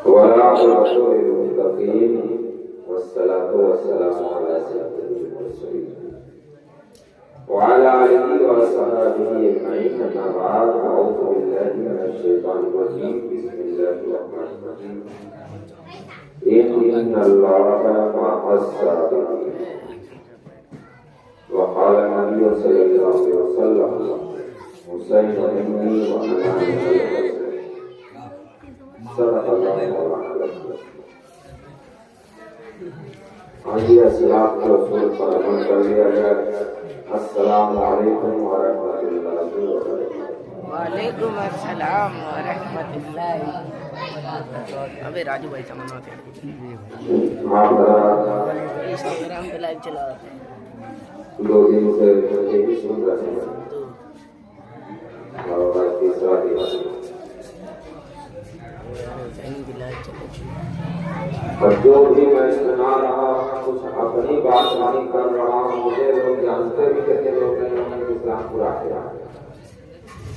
ولا عقبة للمتقين والصلاة والسلام على سيد المرسلين وعلى آله وصحبه أجمعين. أما بعد، أعوذ بالله من الشيطان الرجيم. بسم الله الرحمن الرحيم. إن الله مع الصابرين. وقال النبي صلى الله عليه وسلم: حسين مني وأنا من الحسين. صدق الله العظيم. آئیے اسلام رسول پر عمل کر لیا جائے. السلام علیکم ورحمۃ اللہ وبرکاتہ. وعلیکم السلام ورحمۃ اللہ. ابھی راجو بھائی سمجھنا تھے انسٹاگرام پہ لائیو چلا رہے ہیں. 2 دن سے یہی سن رہے ہیں اور تیسرا دن اور جو بھی میں سنا رہا کچھ اپنی بات نہیں کر رہا ہوں. مجھے لوگ جانتے بھی کتنے لوگ ہیں انہوں نے اسلام پورا کیا.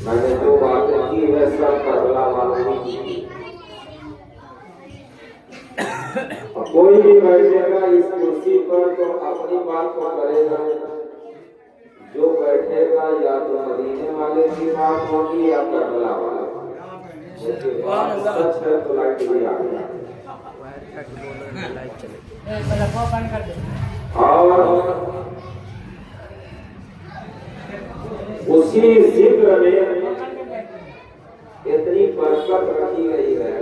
میں نے جو باتیں کی ہے سب کربلا والوں نے کی. اور کوئی بھی بیٹھے گا اس کرسی پر تو اپنی بات کو کرے گا. جو بیٹھے گا یا تو مدینے والے کی بات ہوگی یا کربلا والے. سچ ہے تو لائٹ بھی آ گیا. اور اسی ذکر میں اتنی برکت رکھی گئی ہے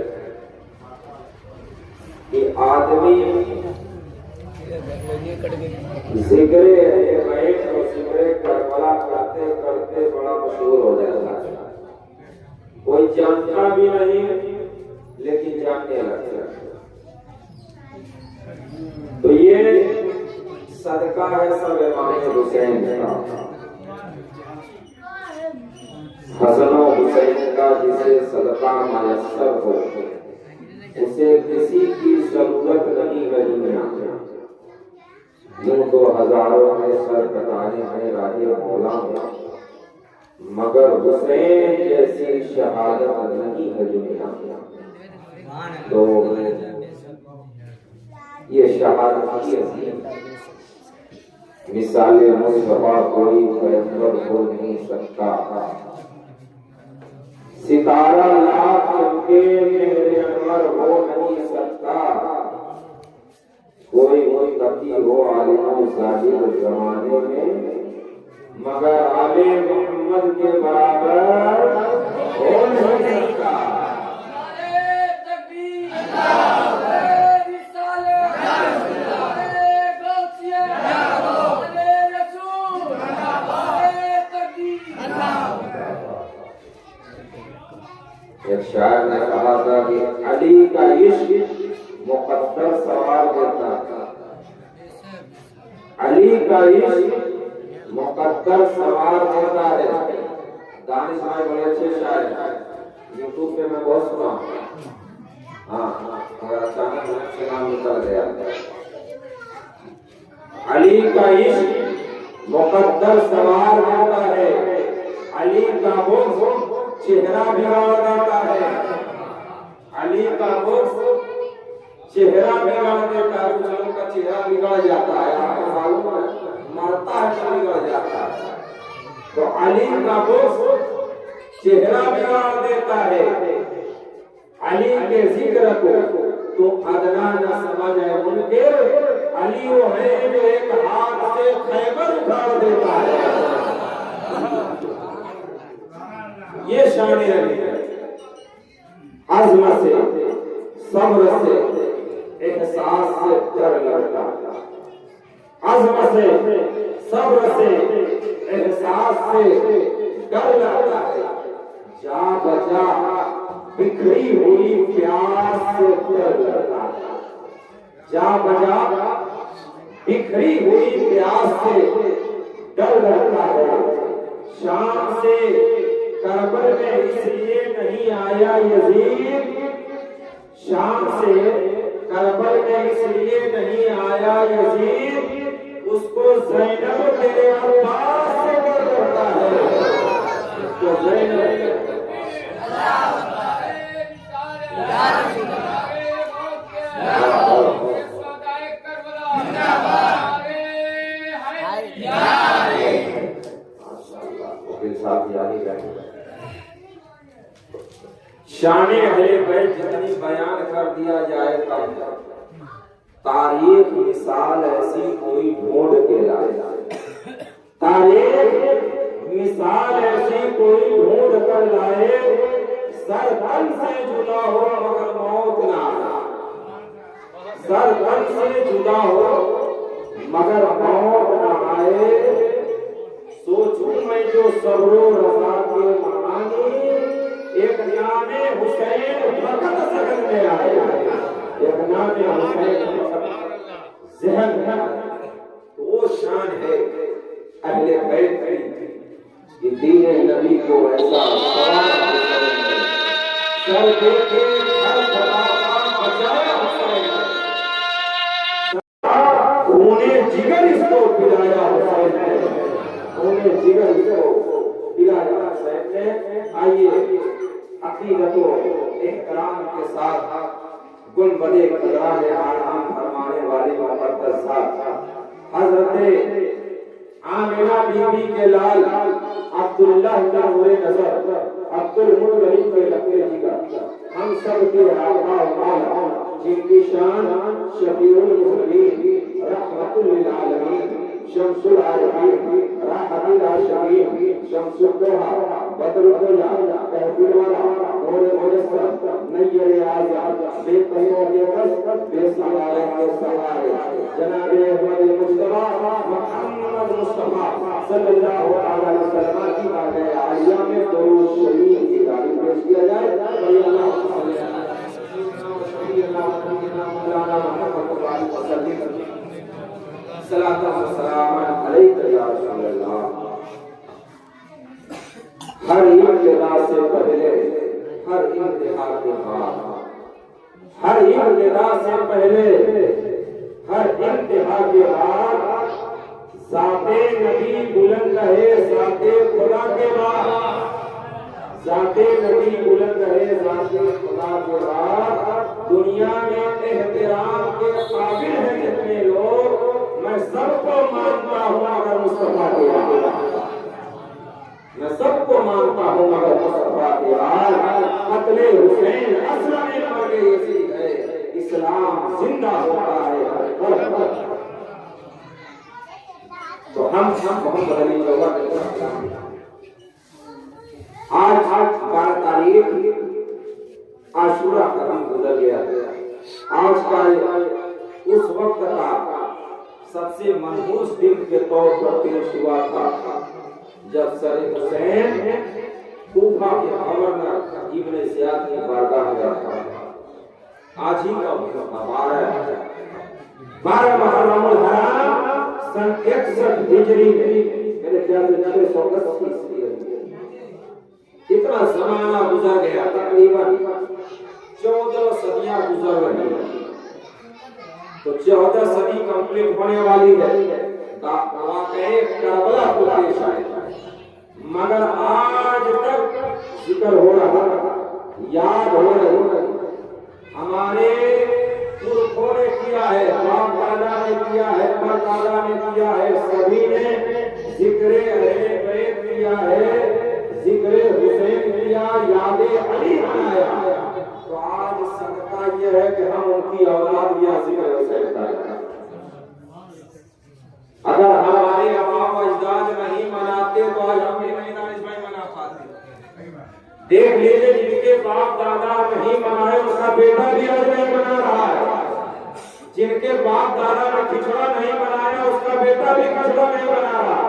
کہ آدمی ذکر بیت اور ذکر کربلا کرتے کرتے بڑا مشہور ہو جاتا ہے. کوئی جانتا بھی نہیں لیکن جاننے لگتا ہے. تو یہ صدقہ ہے سب امام حسین کا، حسن و حسین کا. جسے صدقہ میسر ہو اسے کسی کی ضرورت نہیں ہے دنیا میں. یوں تو ہزاروں میں سر کٹانے ہیں راہ مولا میں، مگر حسین جیسی شہادت نہیں ہے دنیا میں. تو یہ شہادت کی عظیم مثال مصطفیٰ کوئی پیغمبر ہو نہیں سکتا. ستارہ لاکھ چمکے میرے انور ہو نہیں سکتا. کوئی متقی ہو عالم و زاہد زمانے میں، مگر آل محمد کے برابر ہو نہیں سکتا. ایک شاعر نے کہا تھا کہ علی کا عشق مقدر سوار دیتا تھا. علی کا عشق مقدر سوار دیتا ہے. دانش بھائی بڑے اچھے شاعر ہیں، یوٹیوب پہ میں بہت سنا ہوں. ہاں اگر اچانک سے نام نکل گیا. علی کا عشق مقدر سوار دیتا ہے. علی کا بغض چہرہ بگاڑ دیتا ہے. علی کا بغض چہرہ بگاڑ دیتا ہے. کچھ لوگوں کا چہرہ بگڑ جاتا ہے، آپ کو معلوم ہے، مرتا ہے تو بگڑ جاتا ہے. تو علی کا بغض چہرہ بگاڑ دیتا ہے. علی کے ذکر کو تو ادنا نہ سمجھے منکر. علی وہ ہے جو ایک ہاتھ سے خیبر اٹھا دیتا ہے. یہ شان علی ہے. عزم سے، صبر سے، احساس سے ڈر لگتا ہے. عزم سے، صبر سے، احساس سے ڈر لگتا ہے. جا بجا بکھری ہوئی پیاس سے ڈر لگتا ہے. جا بجا بکھری ہوئی پیاس سے ڈر لگتا ہے. شام سے کربل میں اس لیے نہیں آیا یزید. شام سے کربل میں اس لیے نہیں آیا یزید. اس کو زینب تیرے عباس سے ڈر لگتا ہے. اس کو زینب شان اہل بیت جتنی بیان کر دیا جائے کم ہے۔ تاریخ مثال ایسی کوئی ڈھونڈ کے لائے، تاریخ مثال ایسی کوئی ڈھونڈ کر لائے، سر تن سے جدا ہو مگر موت نہ آئے، سر تن سے جدا ہو مگر موت نہ آئے۔ سوچوں میں جو صبر و رضا کے معانی، ایک نام حسین فقط ذہن میں آئے، ایک نام حسین ذہن میں آئے۔ تو وہ شان ہے اہل بیت کی، یہ دین نبی کو ایسا سر دے کے ہر خدا کا بچایا حسین، انہیں جگر اس کو پلایا حسین نے، انہیں جگر اس کو پلایا حسین نے۔ آئیے عقیدت و احترام کے ساتھ گنبد راہ آرام فرمانے والے مقدس ذات حضرت آمنہ بی بی کے لال عبداللہ کا نور نظر عبد المطلب کے لقب جگر، ہم سب کے آقا و مولا جن کی شان شفیع المذنبین رحمت للعالمین شمس العارفین راحت العاشقین شمس الضحیٰ بدر الضیاء تحفیل والا نور مجسم نیر اعظم بے قہر کے بس بے سہارے کے سہارے جناب احمد مصطفیٰ محمد مصطفیٰ صلی اللہ علیہ وسلم کی بارگاہ عالیہ میں درود شریف کی تعریف پیش کیا جائے۔ اللہ صلی صلاۃ و سلام علیک یا رسول اللہ۔ ہر ابتدا سے پہلے ہر انتہا کے بعد، ہر ابتدا سے پہلے ہر انتہا کے بعد ذات نبی بلند ہے ذات خدا کے بعد، ذات نبی بلند ہے ذات خدا کے بعد۔ دنیا میں احترام کے قابل ہیں جتنے لوگ، میں سب کو مانتا ہوں مگر مصطفیٰ کے بعد، میں سب کو مانتا ہوں مگر مصطفیٰ کے بعد۔ قتل حسین اصل میں مرگ یزید ہے، اسلام زندہ ہوتا ہے۔ تو ہم محمد علی آج 12 تاریخ عاشورہ کا دن گزر گیا۔ آج کا اس وقت کا سب سے منحوس دن کے طور پر پیش ہوا تھا جب سر حسین کوفہ کے گورنر ابن زیاد کی بارگاہ گیا تھا۔ آج ہی کا 12 محرم الحرام سن 61 ہجری میں، میرے خیال سے 680 اتنا زمانہ گزر گیا، تقریباً 14 صدیاں گزر رہی ہیں۔ تو 14 صدی کمپلیٹ ہونے والی ہے، واقعے کربلا کو پیش آئے، مگر آج تک ذکر ہو رہا، یاد ہو رہی۔ ہمارے پورکھوں نے کیا ہے، باپ دادا نے کیا ہے، پردادا نے کیا ہے، سبھی نے ذکر اہل بیت کیا ہے، ذکر حسین کیا، یاد علی منایا۔ تو آج سکتا یہ ہے کہ ہم ان کی اولاد یا ذکر حسین کریں۔ اگر ہمارے آبا و اجداد نہیں مناتے تو آج ہم بھی نہیں منا پاتے۔ دیکھ لیجئے جن کے باپ دادا نہیں منائے اس کا بیٹا بھی آج نہیں منا رہا ہے، جن کے باپ دادا نے کھچڑا نہیں بنایا اس کا بیٹا بھی کھچڑا نہیں بنا رہا،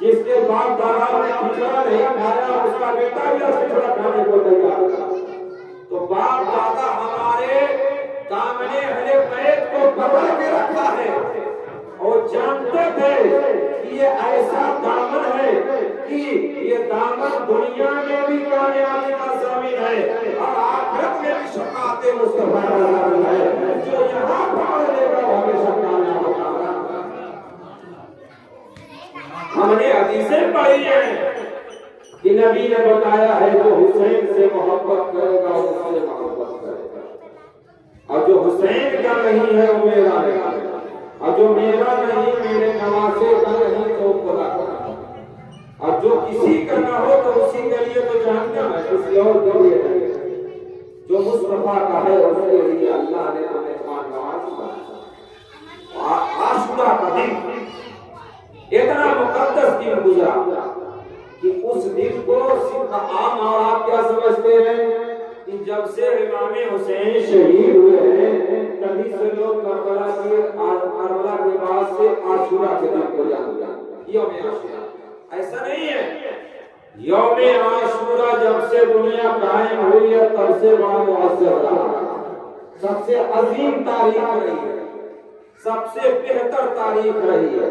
جس کے باپ دادا نے کھچڑا نہیں کھایا اس کا بیٹا بھی کھچڑا کھانے کو تیار ہے۔ تو باپ دادا ہمارے دامن اہل بیت کو پکڑ کے رکھا ہے اور جانتے تھے کہ یہ ایسا دامن ہے کہ یہ دامن دنیا میں بھی کامیابی کا ضامن ہے اور آخرت میں بھی شفاعت مصطفیٰ کا ضامن ہے۔ جو یہاں پکڑ لے گا وہ ہمیشہ کامیاب ہوگا۔ ہم نے حدیثیں پڑھی ہیں کہ نبی نے بتایا ہے جو حسین سے محبت کرے گا اس سے محبت کرے گا، اور جو حسین کا نہیں ہے وہ میرا نہیں، اور جو میرا نہیں میرے نواسے کا نہیں تو خدا کا، اور جو کسی کا نہ ہو تو اسی کے لیے تو جہنم ہے، کسی اور کے لیے نہیں۔ مصطفیٰ کا ہے اس کے لیے اللہ نے تمہیں خان نواز بنایا. عاشورہ کا دن اتنا مقدس دن گزرا کہ اس دن کو صرف عام اور آپ کیا سمجھتے ہیں کہ جب سے امام حسین شہید ہوئے ہیں تبھی سے لوگ کربلا کے بعد سے عاشورہ کے دن کو یاد کرتے یوم عاشورہ. ایسا نہیں ہے. یوم عاشورہ جب سے دنیا قائم ہوئی ہے تب سے بڑا معزز رہا. سب سے عظیم تاریخ رہی ہے, سب سے بہتر تاریخ رہی ہے.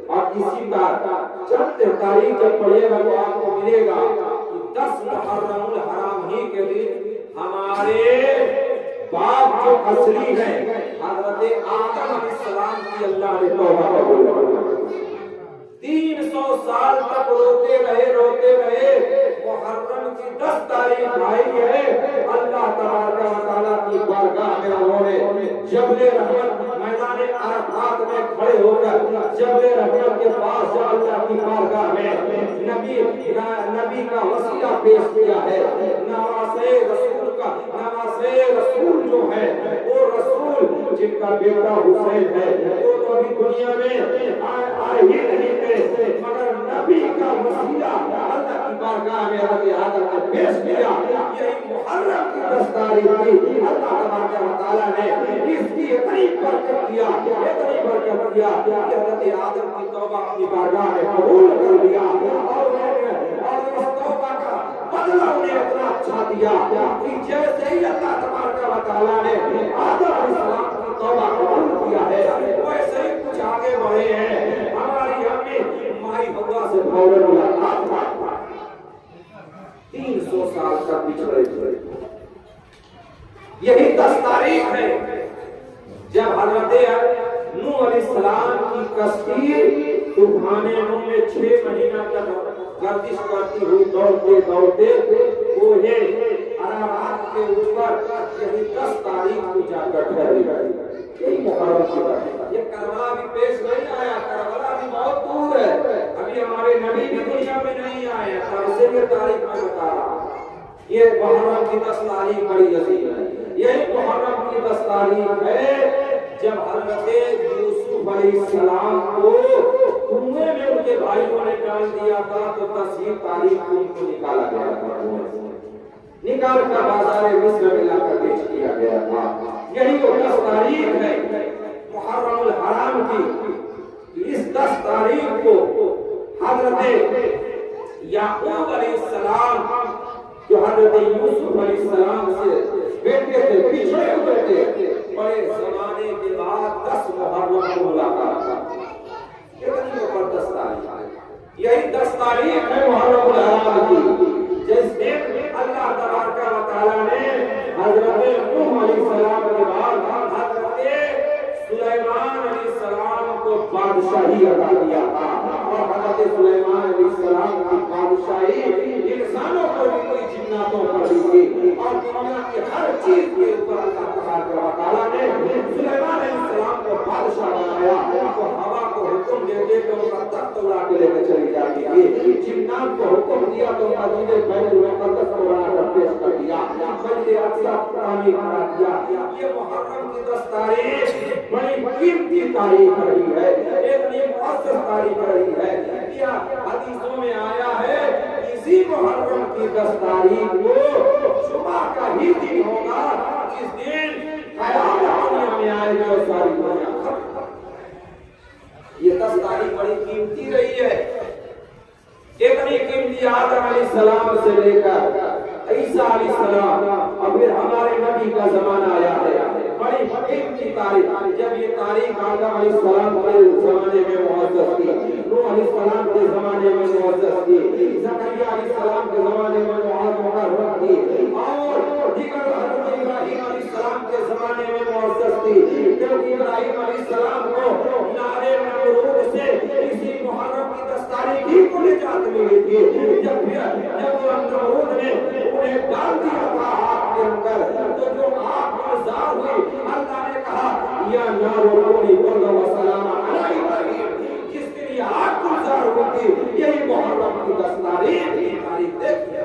اور اسی کا چند تاریخ جب پڑھیے گا تو آپ کو ملے گا کہ 10 محرم الحرام ہی کے دن ہمارے باپ جو اصلی ہیں حضرت آدم علیہ السلام کی اللہ نے توبہ قبول کی. 300 سال تک روتے رہے محرم کی 10 تاریخ آئی ہے. اللہ تبارک و تعالیٰ کی بارگاہ میں انہوں نے جبل رحمت میدان عرفات میں کھڑے ہو کر جبل رحمت کے پاس جا اللہ کی بارگاہ میں نبی کا وسیلہ پیش کیا ہے. نواسے رسول جو ہے وہ رسول جن کا بیٹا حسین ہے وہ تو ابھی دنیا میں آئے ہی نہیں تھے مگر نبی کا وسیلہ اللہ کی بارگاہ میں حضرت آدم نے پیش کیا. یہی محرم کی 10 تاریخ تھی. اللہ تبارک و تعالیٰ نے اس کی اتنی برکت کیا کہ حضرت آدم کی توبہ اپنی بارگاہ میں قبول کر لیا اور اس توبہ کا بدلہ انہیں اتنا اچھا دیا کہ جیسے ہی اللہ تبارک و تعالیٰ نے آدم علیہ السلام کی توبہ قبول کیا ہے ویسے ہی کچھ آگے بڑھے ہیں. ہماری امی مائی حوا سے فوراً ملاقات ہوا. 300 سال کا پچھڑے یہی 10 تاریخ ہے جب حضرت نوح علیہ السلام کی کشتی طوفان نوح میں 6 مہینہ تک گردش کرتی ہوئی دوڑتے کوہ عرارات کے اوپر یہی 10 تاریخ کو جا کر ٹھہری. یہی محرم کی بات ہے. یہ کربلا بھی پیش نہیں آیا. کربلا بھی بہت دور ہے. ابھی ہمارے نبی بھی دنیا میں نہیں آئے. تب سے یہ تاریخ میں بتا رہا ہوں. یہ محرم کی 10 تاریخ بڑی عظیم ہے. یہی محرم کی 10 تاریخ ہے جب حضرت یوسف علیہ السلام کو کنویں میں ان کے بھائیوں نے ڈال دیا تھا تو 10 تاریخ کو ان کو نکالا گیا تھا. نکال کر بازار مصر میں لا کر پیش کیا گیا تھا. یہی وہ 10 تاریخ ہے محرم الحرام کی. اس 10 تاریخ کو حضرت یعقوب علیہ السلام جو حضرت یوسف علیہ السلام سے بیٹے تھے پچھڑے ہوئے تھے بڑے زمانے کے بعد 10 محرم کو ملاقات کی. کتنی زبردست تاریخ ہے. یہی 10 تاریخ ہے محرم الحرام کی جس دن اللہ تبارک و تعالیٰ نے حضرت نوح علیہ السلام کے بعد حضرت سلیمان علیہ السلام کو بادشاہی عطا کیا تھا. اور حضرت سلیمان علیہ السلام کی بادشاہی انسانوں پر بھی کوئی جناتوں پر بھی تھی اور دنیا کی ہر چیز کے اوپر اللہ تبارک و تعالیٰ نے سلیمان علیہ السلام کو بادشاہ بنایا. تو ہوا کو حکم دیتے تو ان کا تخت اڑا کے لے کے چلی جاتی تھی. جنات کو حکم دیا تو مدینے بیت المقدس کو بنا کر پیش کر دیا. مسجد اقصی تعمیر کرا دیا. یہ محرم کی 10 تاریخ بڑی قیمتی تاریخ رہی ہے. اتنی مقدس تاریخ رہی ہے. کیا حدیثوں میں آیا ہے اسی محرم کی 10 تاریخ کو جمعہ کا ہی دن ہوگا جس دن قیامت دنیا میں آئے گا ساری دنیا. یہ 10 تاریخ بڑی قیمتی رہی ہے. اتنی قیمتی آدم علیہ السلام سے لے کر عیسیٰ علیہ السلام اور پھر ہمارے نبی کا زمانہ آیا ہے. بڑی قیمتی تاریخ. جب یہ تاریخ آدم علیہ السلام کے زمانے میں معزز تھی, نوح علیہ السلام کے زمانے میں معزز تھی, زکریا علیہ السلام کے زمانے میں معزز تھی اور دیگر حضرت ابراہیم علیہ السلام کے زمانے میں معزز تھی. کیونکہ ابراہیم علیہ السلام کو نارے نمرود سے اسی محرم کی 10 تاریخ ہی کو نجات ملی تھی. جب نمرود نے انہیں ڈال دیا تھا آگ کے اندر تو جو آگ گلزار ہوئی اللہ نے کہا یا نار کونی بردا و سلام علی ابراہیم. جس کے لیے آگ گلزار ہوئی تھی یہی محرم کی 10 تاریخ. یہ تاریخ دیکھیے,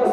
10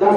10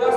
10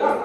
10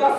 10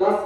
10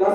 10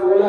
16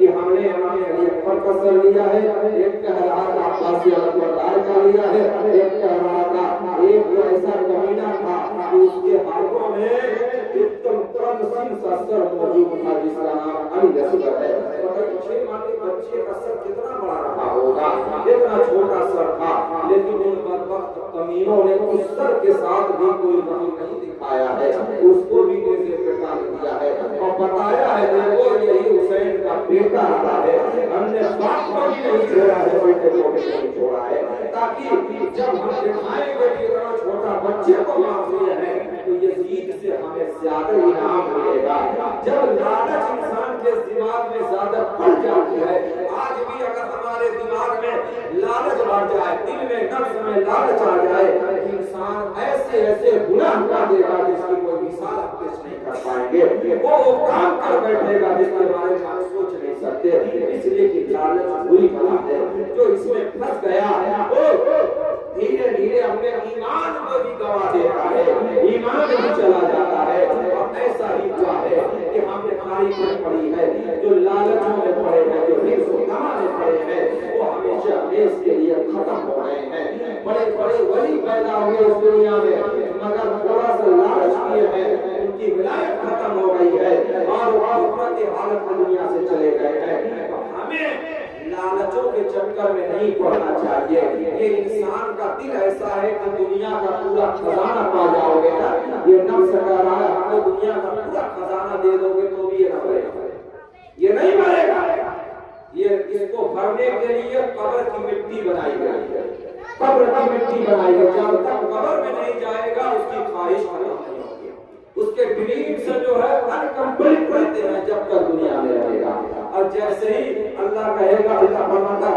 کہ ہم نے امام علی اکبر کا سر لیا ہے، ایک کہہ رہا تھا عباسی علمدار کا لیا ہے، ایک کہہ رہا تھا ایک ایسا کمینہ تھا کہ اس کے ہاتھوں میں سا سر موجود تھا جس کا نام علی اصغر ہے۔ مگر 6 ماہ کے بچے کا سر کتنا بڑا رہا ہوگا، اتنا چھوٹا سر تھا، لیکن ان بدبخت کمینوں نے اس سر کے ساتھ بھی کوئی رحم نہیں دکھایا ہے، اس کو بھی نیزے پہ ٹانگ دیا ہے اور بتایا ہے دیکھو یہی حسین کا بیٹا رہا ہے، ہم نے باپ کو بھی نہیں چھوڑا ہے، بیٹے کو بھی نہیں چھوڑا ہے، تاکہ جب ہم دکھائیں گے کہ اتنا چھوٹا بچے کو مار دیا ہے تو یزید سے ہمیں زیادہ انعام ملے گا۔ جب لالچ انسان کے دماغ میں زیادہ بڑھ جاتی ہے، آج بھی اگر ہمارے دماغ میں لالچ بڑھ جائے، دل میں نفس میں لالچ آ جائے، انسان ایسے ایسے گناہ کر دے گا جس کی کوئی مثال آپ پیش نہیں کر پائیں گے، وہ کام کر بیٹھے گا جس کے بارے میں آپ سوچ نہیں سکتے، اس لیے کہ لالچ بری بلا ہے، جو اس میں پھنس گیا دھیرے دھیرے اپنے ایمان کو بھی گوا دیتا ہے، ایمان بھی چلا جاتا ہے، اور ایسا ہی ہوا ہے کہ ہم نے تاریخ پڑھی ہے، جو لالچوں میں پڑے ہیں، جو حرص و طمع میں پڑے ہیں، وہ ہمیشہ اس کے لیے ختم ہو رہے ہیں۔ بڑے بڑے ولی پیدا ہوئے اس دنیا میں، مگر تھوڑا سا لالچ کیے ہیں، ان کی ولایت ختم ہو گئی ہے اور وہ کفر کی حالت میں دنیا سے چلے گئے ہیں۔ ہمیں لالچوں کے چکر میں نہیں پڑنا چاہیے، یہ انسان کا دل ایسا ہے کہ دنیا کا پورا خزانہ پا جاؤ گے نا، یہ نفس کہہ رہا ہے ہم کو دنیا کا پورا خزانہ دے دو گے تو بھی یہ نہ مرے گا، یہ نہیں مرے گا، یہ اس کو بھرنے کے لیے قبر کی مٹی بنائی گئی ہے، قبر کی مٹی بنائی گئی، جب تک قبر میں نہیں جائے گا اس کی خواہش ختم نہیں ہوگی، اس کے ڈریمز جو ہے انکمپلیٹ رہتے ہیں جب تک دنیا میں رہے گا، اور جیسے ہی اللہ کہے گا، اللہ فرماتا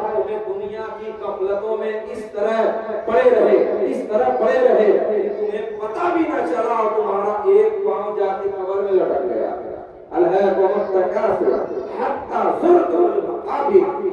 تمہیں دنیا کی غفلتوں میں اس طرح پڑے رہے کہ تمہیں پتہ بھی نہ چلا اور تمہارا ایک پاؤں جا کے قبر میں لٹک گیا،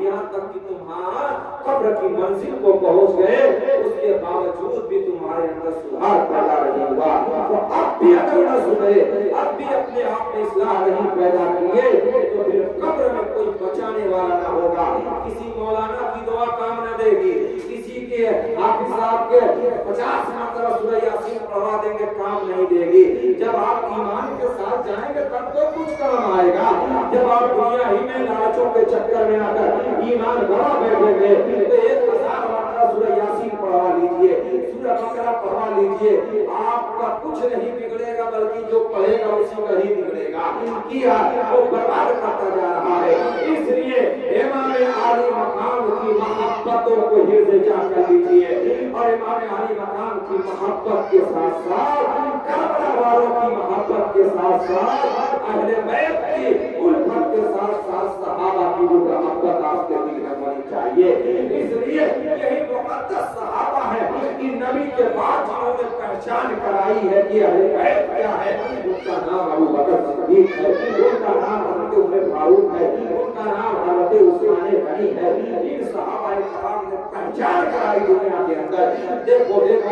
یہاں تک کہ تمہارا قبر کی منزل کو پہنچ گئے، اس کے باوجود بھی تمہارے اندر سدھار پیدا نہیں ہوا، تو اب بھی اگر نہ سدھرے، اب بھی اپنے آپ میں اصلاح نہیں پیدا کیے تو پھر قبر میں کوئی بچانے والا نہ ہوگا، کسی مولانا کی دعا کام نہ دے گی، کسی کے حافظ صاحب کے 50 مرتبہ سورہ یاسین پڑھوا دیں گے کام نہیں دے گی، جب آپ ایمان کے ساتھ جائیں گے تب تو کچھ کام آئے گا، جب آپ دنیا ہی میں لالچوں کے چکر میں آ کر ایمان گوا بیٹھیں گے تو 1000 مرتبہ سورہ یاسین پڑھوا لیجئے، سورہ بقرہ پڑھوا لیجئے، آپ کا کچھ نہیں بگڑے گا بلکہ جو پڑھے گا اسی کا ہی بگڑے گا، کیا وہ برباد کرتا جا رہا ہے۔ اس لیے امام علی مقام کی محبتوں کو حفظ جا کر لیجئے، اور امام علی مقام کی محبت کے ساتھ ساتھ کربلا والوں کی محبت کے ساتھ ساتھ اہل بیت کی الفت کے ساتھ ساتھ صحابہ کی بھی محبت آپ کے دل میں ہونی چاہیے، اس لیے یہی مقدس صحابہ ہے کہ نبی کے بعد جنہوں نے پہچان کرائی ہے کہ اہل بیت کیا ہے، ان کا نام ابو بکر صدیق ہے، ان کا نام حضرت عمر فاروق ہے، ان کا نام حضرت عثمان غنی ہے، ان صحابہ کرام نے پہچان کرائی دنیا کے اندر۔ دیکھو اس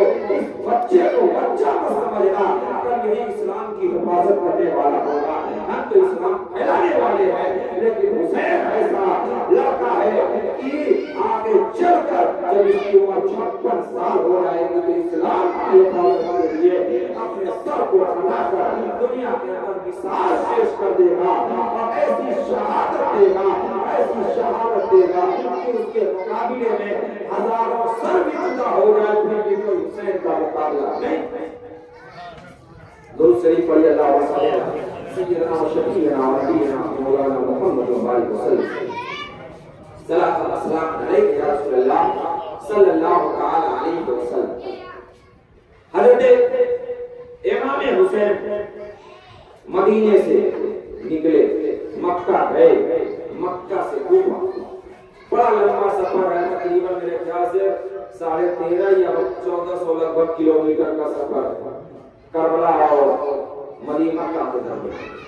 بچے کو سمجھنا، کل یہی اسلام کی حفاظت کرنے والا ہوگا، ہم تو اسلام پھیلانے والے ہیں، لیکن حسین ایسا لڑکا ہے کہ آگے چل کر جب اس کی عمر 56 سال ہو جائے گی تو اسلام کی حفاظت کے لیے اپنے سر کو اٹھا کر دنیا کے اندر مثال پیش کر دے گا، اور ایسی شہادت دے گا کہ اس کے مقابلے میں ہزاروں سر بھی جدا ہو جائے پھر بھی کوئی حسین کا مقابلہ نہیں۔ درود شریف پڑھیے، اللہم صل علی سیدنا و شفیعنا و نبینا مولانا محمد و آلہ وسلم۔ صلاۃ و سلام علیک یا رسول اللہ صلی اللہ تعالی علیہ وسلم۔ حضرت امام حسین مدینے سے نکلے، مکہ گئے، مکہ سے کوفہ، بڑا لمبا سفر ہے، تقریباً میرے خیال سے 13.5 یا 1400 لگ بھگ کلومیٹر کا سفر ہے، کربلا اور مدینہ کا درمیان،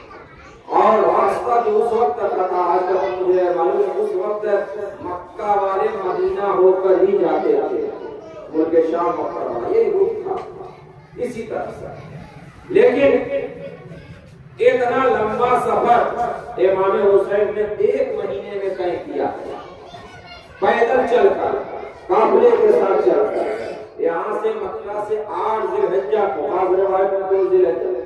اور راستہ جو اس وقت تک تھا، آج تک مجھے معلوم ہے اس وقت مکہ والے مدینہ ہو کر ہی جاتے تھے، ملک شام مکہ والا یہی روٹ تھا، اسی طرح سے لیکن اتنا لمبا سفر امام حسین نے 1 مہینے میں طے کیا، پیدل چل کر، قافلے کے ساتھ چل کر۔ یہاں سے مکہ سے 8 ذی الحجہ کو، بعض روایت میں 2 ذی الحجہ،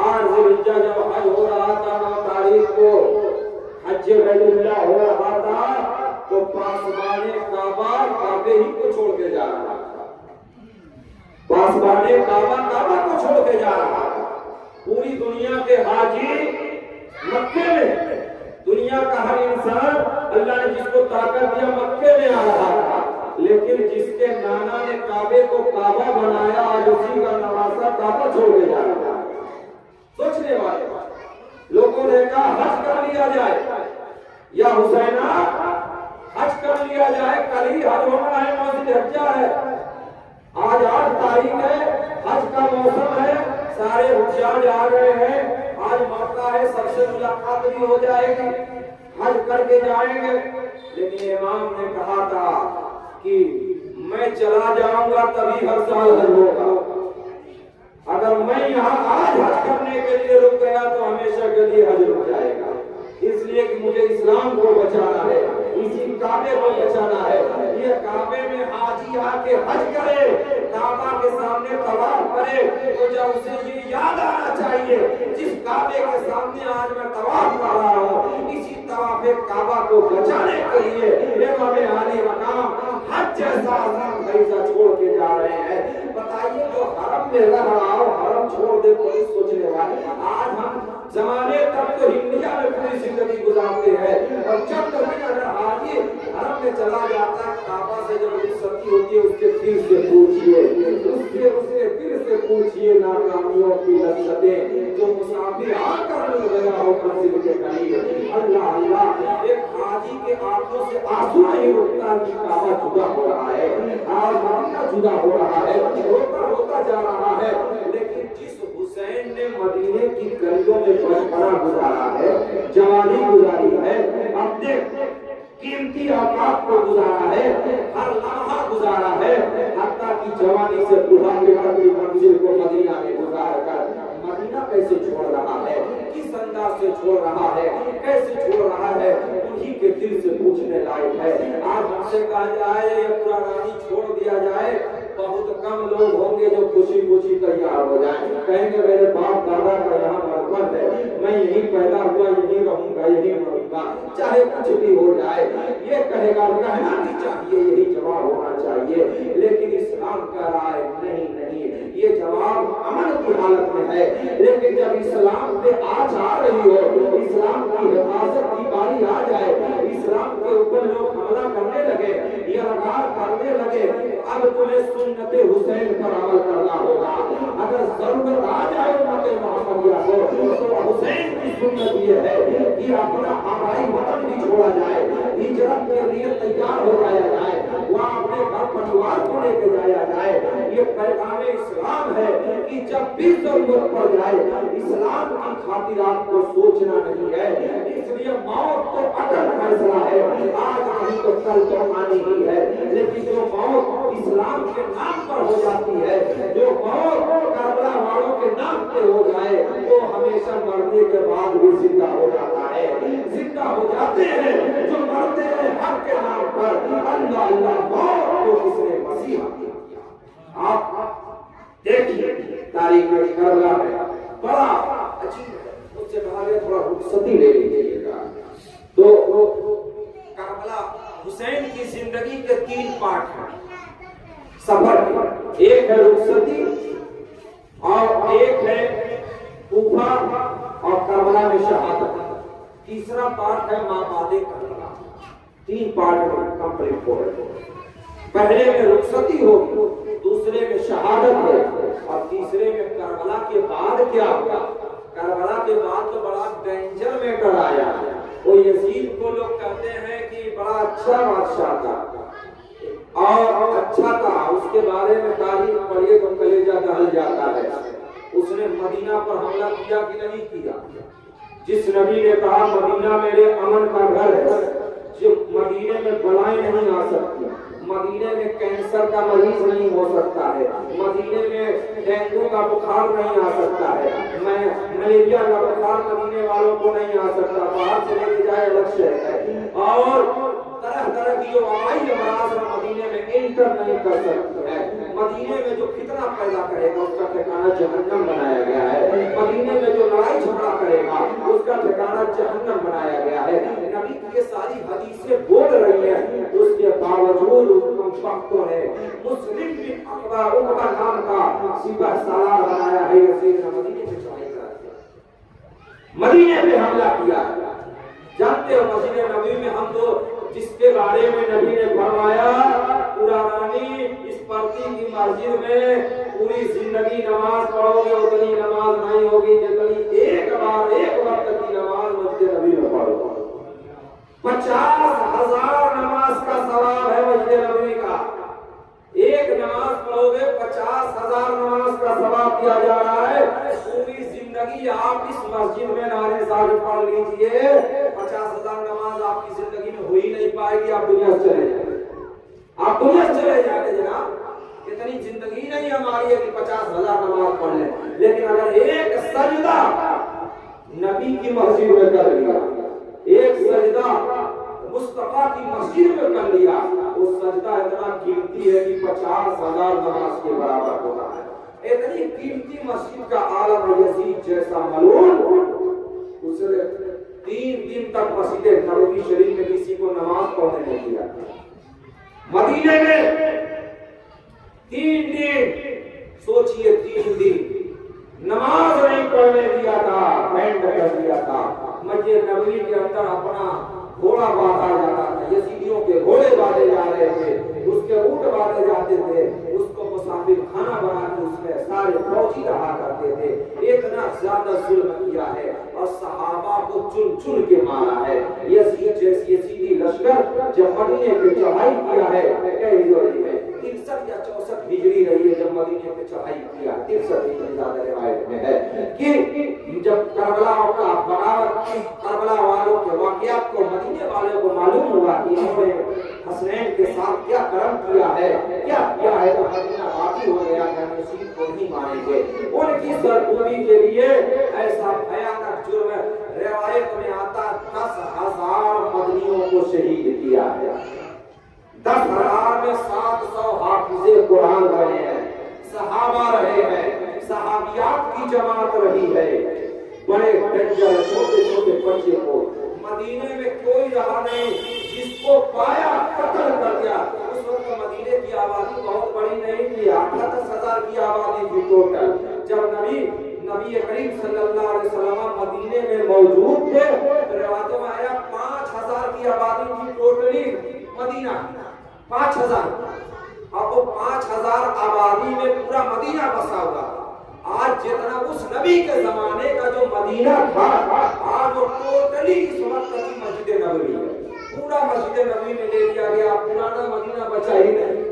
8 ذی الحجہ جب حج ہو رہا تھا 9 تاریخ کو حج بیت اللہ ہو رہا تھا، تو پاسبان کعبہ کعبے ہی کو چھوڑ کے جا رہا تھا، پاسبان کعبہ کعبہ کو چھوڑ کے جا رہا تھا۔ پوری دنیا کے حاجی مکے میں، دنیا کا ہر انسان اللہ نے جس کو طاقت دیا مکے میں آ رہا تھا، لیکن جس کے نانا نے کعبے کو کعبہ بنایا آج اسی کا نواسا کعبہ چھوڑ کے جا رہا ہے۔ سوچنے والے لوگوں نے کہا حج کر لیا جائے یا حسینہ حج کر لیا جائے، کل ہی حج ہونا ہے، 9 ذی الحجہ ہے، آج 8 تاریخ ہے، حج کا موسم ہے، سارے حجاج آ رہے ہیں، آج موقع ہے، سب سے ملاقات بھی ہو جائے گی، حج کر کے جائیں گے۔ لیکن امام نے کہا تھا کہ میں چلا جاؤں گا تبھی ہر سال حج ہوگا، اگر میں یہاں آج حج کرنے کے لیے رک گیا تو ہمیشہ کے لیے حج رک جائے گا، اس لیے کہ مجھے اسلام کو بچانا ہے، اسی کعبے کو بچانا ہے۔ یہ کعبے میں حاجی آ کے حج کرے، کعبہ کے سامنے طواف کرے، تو جب اسے یہ یاد آنا چاہیے جس کعبے کے سامنے آج میں طواف کر رہا ہوں، اسی طواف کعبہ کو بچانے کے لیے امام عالی مقام حج جیسا عظیم فریضہ چھوڑ کے جا رہے ہیں۔ بتائیے جو حرم میں رہ رہا ہو، حرم چھوڑ دے کوئی سوچنے والے، آج ہم زمانے تک تو انڈیا میں پوری زندگی گزارتے ہیں، اور جب کبھی اگر حاجی حرم میں چلا جاتا ہے، کعبہ سے جب رخصتی ہوتی ہے، اس کے پیر سے پوچھئے، اس کے پیر سے پوچھئے ناکامیوں کی لذتیں جو مسافر آ کر مل گیا ہو منزل کے قریب۔ اللہ اللہ، ایک حاجی کے آنکھوں سے آنسو نہیں رکتا کہ کعبہ جدا ہو رہا ہے اور مدینہ جدا ہو رہا ہے، روتا روتا جا رہا ہے۔ لیکن جس حسین نے مدینے کی گلیوں میں بچپنا گزارا ہے، جوانی گزاری ہے، اپنے قیمتی اوقات کو گزارا ہے، ہر لمحہ گزارا ہے، حتیٰ کہ جوانی سے بڑھاپے تک کی منزل کو مدینہ میں گزار کر مدینہ کیسے چھوڑ رہا ہے، کس انداز سے چھوڑ رہا ہے، کیسے چھوڑ رہا ہے، انہی کے دل سے پوچھنے لائق ہے۔ آج ہم سے کہا جائے یہ پرانی چھوڑ دیا جائے، بہت کم لوگ ہوں گے جو خوشی خوشی تیار ہو جائیں، کہیں گے میرے باپ دادا کا یہاں مرکز ہے، میں یہیں پیدا ہوا، یہیں رہوں گا، یہیں مروں گا، چاہے کچھ بھی ہو جائے، یہ کہے گا، کہنا بھی چاہیے، یہی جواب ہونا چاہیے۔ لیکن اسلام کہہ رہا ہے نہیں نہیں، یہ جواب امن کی حالت میں ہے، لیکن جب اسلام پہ آج آ رہی ہو، اسلام کی حفاظت کی باری آ جائے، اسلام کے اوپر لوگ حملہ کرنے لگے، یہ رگار کرنے لگے، اب تمہیں سنت حسین پر عمل کرنا ہوگا۔ اگر ضرورت آ جائے امت محمدیہ کو تو حسین کی سنت یہ ہے کہ اپنا آبائی وطن بھی چھوڑا جائے، ہجرت کے لیے تیار ہو جایا جائے، وہاں اپنے گھر پریوار کو لے کے جایا جائے۔ یہ پیغام اسلام ہے کہ جب بھی ضرورت پڑ جائے اسلام کی خاطرات کو سوچنا نہیں ہے، اس لیے موت تو اٹل فیصلہ ہے، آج نہیں تو کل تو آنی ہی ہے، لیکن جو موت اسلام کے نام پر ہو جاتی ہے، جو موت کربلا والوں کے نام پہ ہو جائے، وہ ہمیشہ مرنے کے بعد بھی زندہ ہو جاتا ہے، زندہ ہو جاتے ہیں جو مرتے ہیں حق کے نام پر۔ اللہ اللہ، موت کو کس نے مسیحا کیا؟ آپ دیکھیے تاریخ میں کربلا میں بڑا عجیب ہے، اس سے کہا گیا تھوڑا رخصتی لے لیجیے گا، تو کربلا حسین کی زندگی کے 3 پارٹ ہیں سفر کے، ایک ہے رخصتی اور ایک ہے کوفہ اور کربلا میں شہادت، تیسرا پارٹ ہے مابعد کربلا۔ 3 پارٹ میں کمپلیٹ ہو رہے، پہلے میں رخصتی ہوگی، دوسرے میں شہادت ہے، اور تیسرے میں کربلا کے بعد کیا ہوگا۔ کربلا کے بعد تو بڑا ڈینجر میٹر آیا، وہ یزید کو لوگ کہتے ہیں کہ بڑا اچھا بادشاہ تھا اور اچھا تھا، اس کے بارے میں تاریخ پڑھیے تو کلیجہ دہل جاتا ہے۔ اس نے مدینہ پر حملہ کیا کہ نہیں کیا؟ جس نبی نے کہا مدینہ میرے امن کا گھر ہے، جو مدینے میں بلائیں نہیں آ سکتی، مدینے میں کینسر کا مریض نہیں ہو سکتا ہے، مدینے میں ڈینگو کا بخار نہیں آ سکتا ہے، ملیریا کا بخار مدینے والوں کو نہیں آ سکتا، باہر سے لے کے جائے الگ شہر ہے، اور طرح طرح کی جو وبائی امراض مدینے میں انٹر نہیں کر سکتی ہے۔ مدینے میں جو فتنہ پیدا کرے گا اس کا ٹھکانہ جہنم بنایا گیا ہے، مدینے میں جو لڑائی جھگڑا کرے گا اس کا ٹھکانہ جہنم بنایا گیا ہے۔ نبی کی یہ ساری حدیثیں بول رہی ہیں، اس کے باوجود ہم وقتوں نے مسلم بن عقبہ نام کا سپہ سالار بنایا ہے، یزید نے مدینے میں چڑھائی کر دیا، مدینے میں حملہ کیا۔ جانتے ہو مسجد نبوی میں ہم تو جس کے بارے میں نبی نے فرمایا پرانی اس پرتی کی مسجد میں پوری زندگی نماز پڑھو گے اتنی نماز نہیں ہوگی جتنی ایک وقت کی نماز مسجد نبی میں پڑھو۔ 50,000 نماز کا ثواب ہے مسجد نبوی کا، ایک نماز پڑھو گے 50,000 نماز کا ثواب دیا جا رہا ہے۔ پوری زندگی آپ اس مسجد میں نعرے ثابت پڑھ لیجئے، 50,000 نماز آپ کی زندگی میں ہو ہی نہیں پائے گی، آپ دنیا سے چلے جائیں گے، آپ دنیا سے چلے جائیں گے جناب۔ اتنی زندگی نہیں ہماری ہے کہ 50,000 نماز پڑھ لیں، لیکن اگر ایک سجدہ نبی کی مسجد میں کر لیا، ایک سجدہ مصطفیٰ کی مسجد میں کر لیا، وہ سجدہ اتنا قیمتی ہے کہ 50,000 نماز کے برابر ہوتا ہے۔ اتنی قیمتی مسجد کا عالم یزید جیسا ملعون، اسے 3 دن تک مسجد نبوی شریف میں کسی کو نماز پڑھنے نہیں دیا۔ مدینے میں 3 دن، سوچئے 3 دن نماز نہیں پڑھنے دیا تھا، بینڈ کر دیا تھا۔ مسجد نبوی کے اندر اپنا گھوڑا باندھا جاتا تھا، یزیدیوں کے گھوڑے باندھے جا رہے تھے، اس کے اونٹ باندھے جاتے تھے، اس کو مسافر خانہ بنا کے اس میں سارے فوجی رہا کرتے تھے۔ اتنا زیادہ ظلم کیا ہے اور صحابہ کو چن چن کے مارا ہے۔ یزید جیسی یزیدی لشکر جب مدینے پہ چڑھائی کیا ہے، 63 یا 64 ہجری رہی ہے جب مدینے پہ چڑھائی کیا، 63 ہجری زیادہ روایت میں ہے کہ جب کربلا کا بغاوت کی، کربلا والوں کے واقعات کو مدینے والوں کو معلوم ہوا کہ انہوں نے حسنین کے ساتھ کیا کرم کیا ہے، کیا کیا ہے، تو مدینہ باقی ہو گیا کہ ہم یزید کو نہیں مانیں گے۔ ان کی سرکوبی کے لیے ایسا بھیانک جرم ہے، روایت میں آتا 10,000 مدنیوں کو شہید کیا ہے، 10,000 میں 700 حافظ قرآن رہے ہیں، صحابہ رہے ہیں، صحابیات کی جماعت رہی ہے، بڑے ڈنجر چھوٹے چھوٹے بچے کو مدینے میں کوئی رہا نہیں، جس کو پایا قتل کر دیا۔ اس وقت مدینے کی آبادی بہت بڑی نہیں تھی، 10,000 کی آبادی تھی ٹوٹل۔ جب نبی کریم صلی اللہ علیہ وسلم مدینے میں موجود تھے، روایتوں میں آیا 5,000 کی آبادی تھی ٹوٹلی مدینہ، 5,000۔ اب وہ 5,000 آبادی میں پورا مدینہ بسا ہوا۔ آج جتنا اس نبی کے زمانے کا جو مدینہ تھا، آج وہ ٹوٹلی اس وقت کی مسجد نبوی ہے، پورا مسجد نبوی میں لے لیا گیا، پرانا مدینہ بچا ہی نہیں۔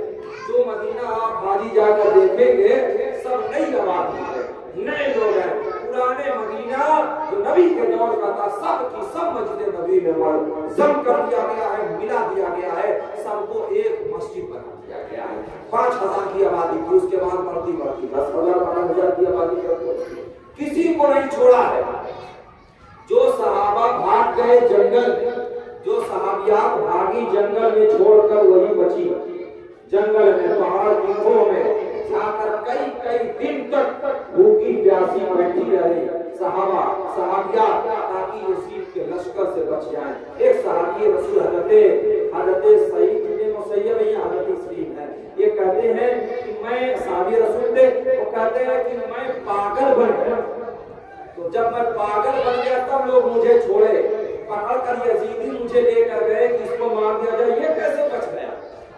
جو مدینہ آپ حاجی جا کر دیکھیں گے سب نئی آبادی ہے، نئے لوگ ہیں۔ پرانے مدینہ جو نبی کے دور کا تھا، سب کی سب مسجد نبوی میں ضم کر دیا گیا ہے، ملا دیا گیا ہے، سب کو ایک مسجد بنا دیا گیا ہے۔ 5,000 کی آبادی تھی، اس کے بعد بڑھتی 10,000 15,000 کی آبادی کسی کو نہیں چھوڑا ہے۔ جو صحابہ بھاگ گئے جنگل، جو صحابیات بھاگی جنگل میں چھوڑ کر وہی بچی، جنگل میں پہاڑ کی کھو میں جا کر کئی دن تک بھوکی پیاسی بیٹھی رہی صحابیات، تاکہ یزید کے لشکر سے بچ جائیں۔ ایک صحابی رسول حضرت سعید بن مسیب یا حضرت سلیم ہے، یہ کہتے ہیں کہ میں صحابی رسول تھے، وہ کہتے ہیں کہ میں پاگل بن گیا، تو جب میں پاگل بن گیا تب لوگ مجھے چھوڑے، پکڑ کر یزیدی مجھے لے کر گئے کہ اس کو مار دیا جائے، یہ کیسے بچ گیا؟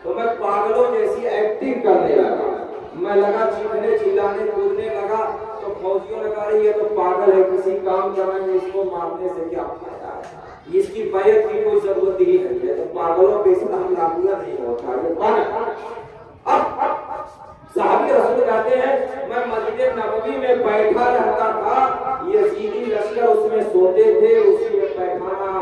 تو میں پاگلوں جیسی ایکٹنگ کرنے لگا، میں لگا چیخنے چلانے کودنے لگا، تو فوجیوں نے کہا یہ تو پاگل ہے، کسی کام کریں گے، اس کو مارنے سے کیا فائدہ ہے، اس کی بیعت کی کوئی ضرورت ہی نہیں ہے، تو پاگلوں پہ اسلام لاگو نہیں ہوتا، یہ پاگل۔ اب صحابی رسول کہتے ہیں میں مسجد نبوی میں بیٹھا رہتا تھا، یزیدی لشکر اس میں سوتے تھے، اسی میں پیخانہ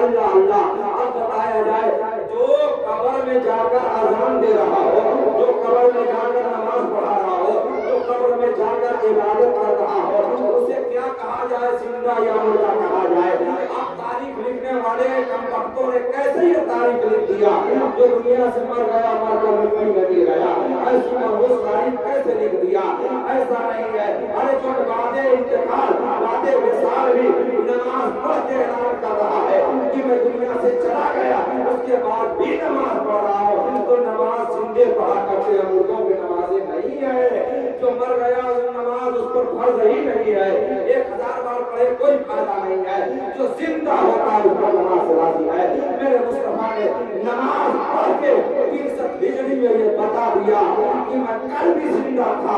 اللہ اللہ، اب بتایا جائے جو قبر میں جا کر اذان دے رہا ہو، جو قبر میں جا کر نماز پڑھا رہا ہو، جو قبر میں جا کر عبادت کر رہا ہو، اسے کیا کہا جائے، زندہ یا مردہ کہا جائے؟ اب تاریخ لکھنے والے کم وقتوں نے کیسے یہ تاریخ لکھ دیا؟ جو دنیا سے مر گیا مر کر مٹی میں گر گیا، ایسی مرموز تاریخ کیسے لکھ دیا؟ ایسا نہیں ہے۔ ارے جو وعدے انتقال، وعدے وصال بھی نماز پڑھ کے اعلان کر رہا ہے کہ میں دنیا سے چلا گیا، اس کے بعد بھی نماز پڑھ رہا ہوں، تو نماز زندے پڑھا کرتے ہیں، مردوں کی نمازیں نہیں ہے۔ جو مر گیا نماز اس پر فرض ہی نہیں ہے، 1000 بار پڑھے کوئی فائدہ نہیں ہے۔ جو زندہ ہوتا ہے اس پر نماز لازم ہے۔ میرے مصطفیٰ نے نماز پڑھ کے 63 ہجری میں یہ بتا دیا کہ میں کل بھی زندہ تھا،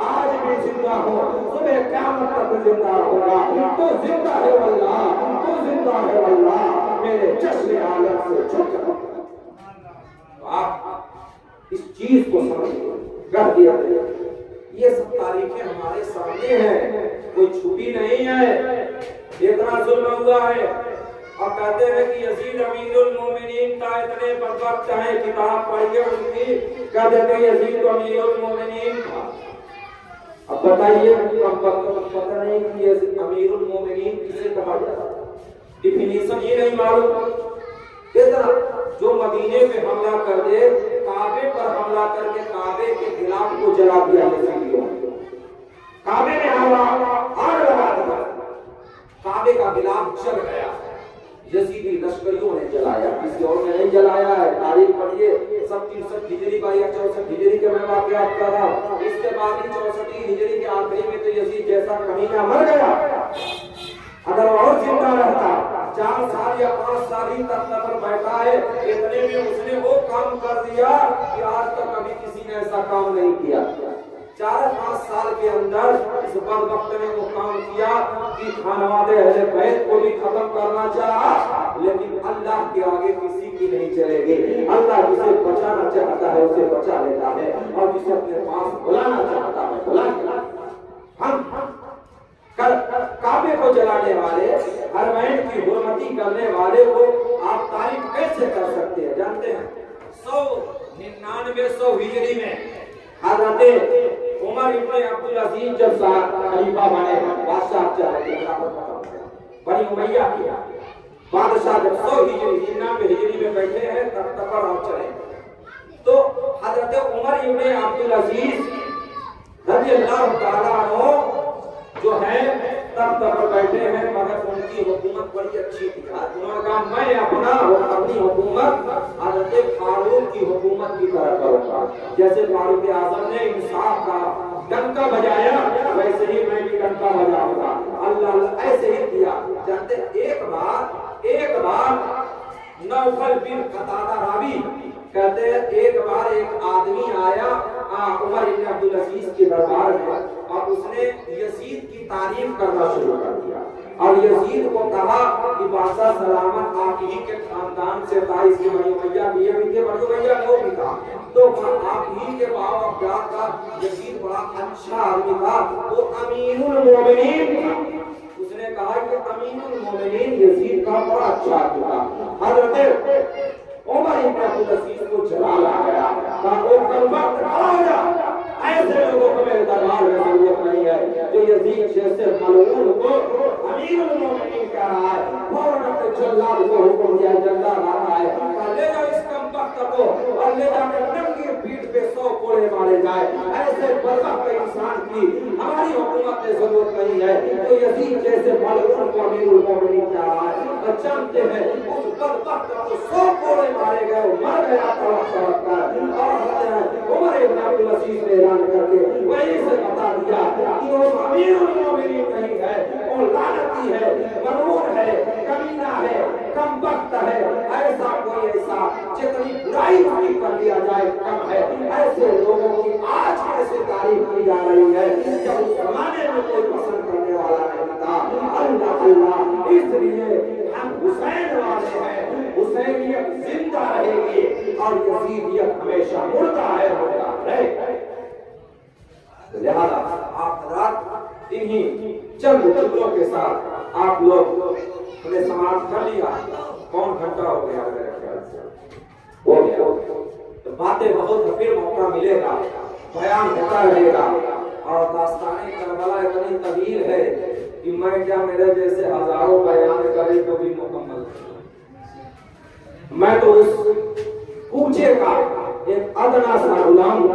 آج بھی زندہ ہوں، صبح قیامت تک زندہ ہوگا۔ تو زندہ ہے واللہ، تو زندہ ہے واللہ، میرے جشن عالم سے چھٹ جاؤ۔ آپ اس چیز کو سمجھیں، کر دیا یہ سب تاریخیں ہمارے سامنے ہیں، کوئی چھپی نہیں ہے۔ اتنا ظلم ہوا ہے اور کہتے ہیں کہ یزید امیر المومنین تھا، اتنے بدبخت ہیں، کتاب پڑھیے ان کی، کہہ دیتے ہیں یزید امیر المومنین تھا۔ اب بتائیے کم وقت پتہ نہیں کہ یہ امیر المومنین کسے کہا جاتا، ڈیفینیشن ہی نہیں معلوم۔ اتنا جو مدینے پہ حملہ کر دے، کعبے پر حملہ کر کے کعبے کے غلاف کو جلا دیا یزیدیوں نے، کعبے میں آگ لگا دیا، کعبے کا غلاف جل گیا، یزیدی لشکریوں نے جلایا، کسی اور نے نہیں جلایا ہے۔ تاریخ پڑھیے، سب 63 ہجری کا یا 64 ہجری کے میں واقعات کر رہا ہوں، اس کے بعد ہی 64 ہجری کے آخری میں تو یزید جیسا کمینہ مر گیا۔ اگر اور زندہ رہتا 4 سال یا 5 سال ہی تک پر بیٹھا ہے، اتنے میں اس نے وہ کام کر دیا کہ آج تک کبھی کسی نے ایسا کام نہیں کیا۔ 4-5 سال کے اندر اس بدبخت نے وہ کام کیا کہ خانوادے اہل بیت کو بھی ختم کرنا چاہا، لیکن اللہ کے آگے کسی کی نہیں چلے گی۔ اللہ جسے بچانا چاہتا ہے اسے بچا لیتا ہے، اور جسے اپنے پاس بلانا چاہتا ہے بلا لیتا ہے۔ ہم کعبے کو جلانے والے، حرمین کی حرمتی کرنے والے کو آپ تعریف کیسے کر سکتے ہیں؟ جانتے ہیں 199 ہجری میں حضرت عمر ابن عبدالعزیز جب خلیفہ بنے، بادشاہ چاہے بنی امیہ کیا بادشاہ، جب 100 ہجری 99 ہجری میں بیٹھے ہیں تخت پر اور چلے، تو حضرت عمر ابن عبدالعزیز رضی اللہ تعالیٰ عنہ جو ہے تخت پر بیٹھے ہیں، مگر ان کی حکومت بڑی اچھی تھی۔ انہوں نے کہا میں اپنی حکومت حضرت فاروق کی حکومت کی طرح کروں گا، جیسے فاروق اعظم نے انصاف کا ڈنکا بجایا ویسے ہی میں بھی ڈنکا بجاؤں گا۔ اللہ ایسے ہی کیا۔ جانتے ایک بار نوفل بن قتادہ راوی کہتے ہیں ایک بار ایک آدمی آیا عمر بن عبدالعزیز کے دربار میں، اور اس نے یزید کی تعریف کرنا شروع کر دیا، اور یزید کو کہا کہ بادشاہ سلامت آپ ہی کے خاندان سے تھا، اس کے بنی امیہ بھی ہے، بنی امیہ کو بھی تھا، تو آپ ہی کے باپ ابجاد کا یزید بڑا اچھا آدمی تھا، وہ امین المومنین تھا۔ اس نے کہا کہ امین المومنین یزید کا بڑا اچھا آدمی تھا۔ حضرت عمر ابن عبدالعزیز کو جلالا گیا، کہا وہ کل وقت کھڑا ہو جا، ایسے لوگوں کو میرے دربار میں ضرورت نہیں ہے جو یزید جیسے ملعون کو امیر المومنین کہہ رہا ہے۔ فوراً اپنے جلاد کو حکم دیا، جلاد آ رہا ہے، کہا لے جاؤ اس کم وقت کو اور لے جا کر ننگی پیٹھ پہ 100 کوڑے مارے جائے۔ ایسے بدبخت انسان کی ہماری حکومت میں ضرورت نہیں ہے تو یزید جیسے ملعون کو امیر المومنین کہہ رہا ہے۔ اور جانتے ہیں اس بدبخت کو 100 کوڑے مارے گئے، مر گیا تڑپ تڑپ کر، اور عمر ابن عبدالعزیز نے اعلان کر کے وہیں سے بتا دیا کہ وہ امیر المومنین نہیں ہے، وہ لعنتی ہے، ملعون ہے، کمینہ ہے، کم وقت ہے۔ ایسا کوئی ایسا جتنی برائی بھی کر لیا جائے کم ہے۔ ایسے لوگوں کی آج کیسے تعریف کی جا رہی ہے جب اس زمانے میں کوئی پسند کرنے والا نہیں تھا۔ اللہ اللہ، اس لیے ہم حسین والے ہیں، حسینیت زندہ رہے گی اور یزیدیت ہمیشہ مردہ ہے، مردہ رہے گی۔ لہذا آپ حضرات انہی چند جملوں کے ساتھ آپ لوگ ہمیں سماعت کر لیا. کون گھنٹہ ہو گیا میرے خیال سے ہو گیا. تو باتیں بہت ہیں، پھر موقع ملے گا، بیان ہوتا رہے گا. اور داستان کربلا اتنی طویل ہے کہ میں کیا میرے جیسے ہزاروں بیان کرے تو بھی مکمل نہیں. میں تو اس کوچے کا ایک ادنا سا غلام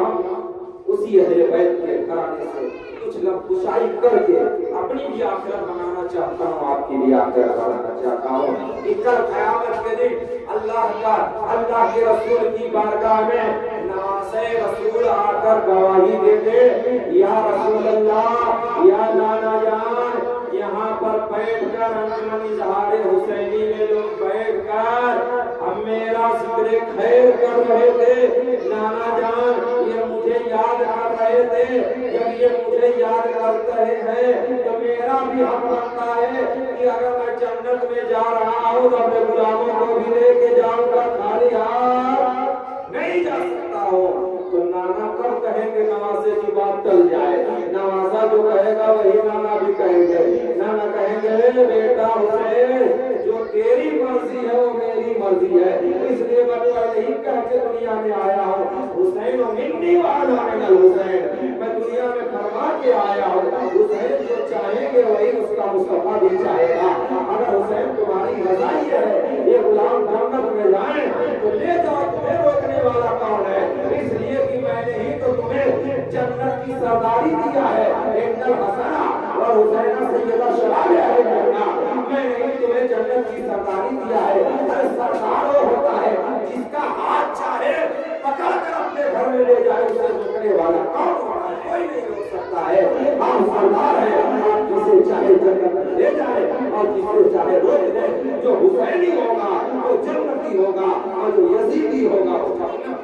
اسی اہل بیت کے گھرانے سے کچھ لفظ کشائی کر کے اپنی بھی آخرت بنانا چاہتا ہوں، آپ کی بھی آخرت بنانا چاہتا ہوں. کل قیامت کے دن اللہ کے رسول کی بارگاہ میں نواسے رسول آ کر گواہی دیتے، یا رسول اللہ، یا نانا جان، یہاں پر بیٹھ کر انجمن اظہار حسینی میں لوگ بیٹھ کر ہم میرا ذکر خیر کر رہے تھے. نانا جان یہ مجھے یاد کر رہے تھے. جب یہ مجھے یاد کرتے ہیں تو میرا بھی حق بنتا ہے کہ اگر میں جنت میں جا رہا ہوں تو اپنے غلاموں کو بھی لے کے جاؤں گا، خالی ہاتھ نہیں جا سکتا ہوں. تو نانا کب کہیں گے نواسے کی بات ٹل جائے؟ نواسا جو کہے گا وہی نانا بھی کہیں گے. نانا کہیں گے بیٹا حسین جو تیری مرضی ہے وہ میری مرضی ہے، اس لیے میں پہلے ہی کہہ کے دنیا میں آیا ہوں حسین و منی والا من الحسین، میں دنیا میں فرما کے آیا ہوں حسین جو چاہیں گے وہی اس کا مصطفیٰ بھی چاہے گا. اگر حسین تمہاری رضائی ہے یہ غلام جنت میں جائیں تو لے جاؤ، تمہیں روکنے والا کون ہے؟ اس لیے کہ میں نے ہی تو تمہیں جنت کی سرداری دیا ہے. ان الحسنہ اور حسینہ سیدہ شباب اہل جنہ، میں نے ہی تمہیں جنت کی سرداری دیا ہے. ہر سردار وہ ہوتا ہے جس کا ہاتھ چاہے پکڑ کر اپنے گھر میں لے جائے، اسے روکنے والا کون ہوتا ہے؟ کوئی نہیں روک سکتا ہے. ہم سردار ہیں، آپ جسے چاہے جنت میں لے جائے اور جسے چاہے روک دے. جو حسینی ہوگا وہ جنتی ہوگا اور جو یزیدی ہوگا وہ جہنم.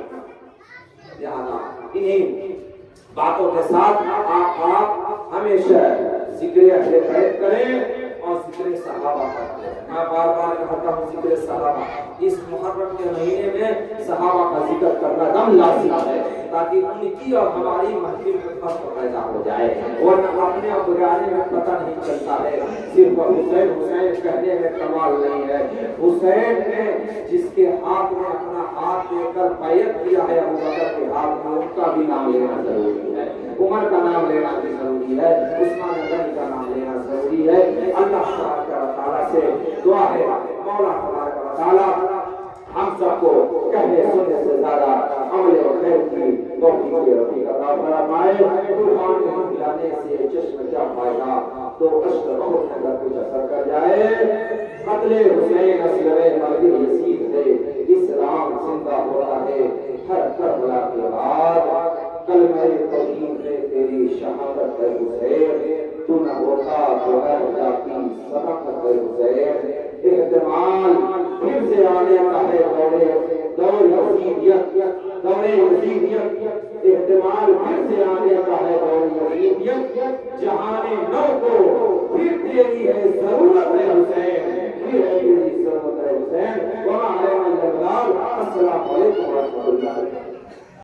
لہذا انہیں باتوں کے ساتھ آپ ہمیشہ ذکر اہل بیت کریں اور ذکر صحابہ کرتے ہیں. میں بار بار کہتا ہوں ذکر صحابہ، اس محرم کے مہینے میں صحابہ کا ذکر کرنا دم لازم ہے تاکہ ان کی اور ہماری محفل میں فرق پیدا ہو جائے. ورنہ اپنے اور بگانے میں پتہ نہیں چلتا ہے. صرف حسین حسین کہنے میں کمال نہیں ہے. حسین نے جس کے ہاتھ میں اپنا ہاتھ دے کر بیعت کیا ہے ابوبکر کے ہاتھ میں، ان کا بھی نام لینا ضروری ہے. عمر کا نام لینا بھی ضروری ہے. عثمان غنی کا نام لینا ضروری ہے. اللہ تعالیٰ سے دعا ہے مولا تبارک و تعالیٰ ہم سب کو کہنے سننے سے زیادہ عمل و خیر کی توفیق رفیق عطا فرمائے. قربان ہم لانے سے چشم کیا فائدہ، تو اشک بہت اگر کچھ اثر کر جائے. قتل حسین اصغر مرد یزید ہے، اسلام زندہ ہو رہا ہے ہر کربلا کے بعد. کلمہ توحید ہے تیری شہادت ہے حسین، تو نہ ہوتا تو ہے جاتی صدقت ہے حسین. احتمال پھر سے آنے کا ہے دور یزیدیت، احتمال پھر سے آنے کا ہے دور یزیدیت. جہان نو کو پھر تیری ہے ضرورت ہے حسین، پھر ہے تیری ضرورت ہے حسین. وہاں علیہ السلام. السلام علیکم ورحمۃ اللہ.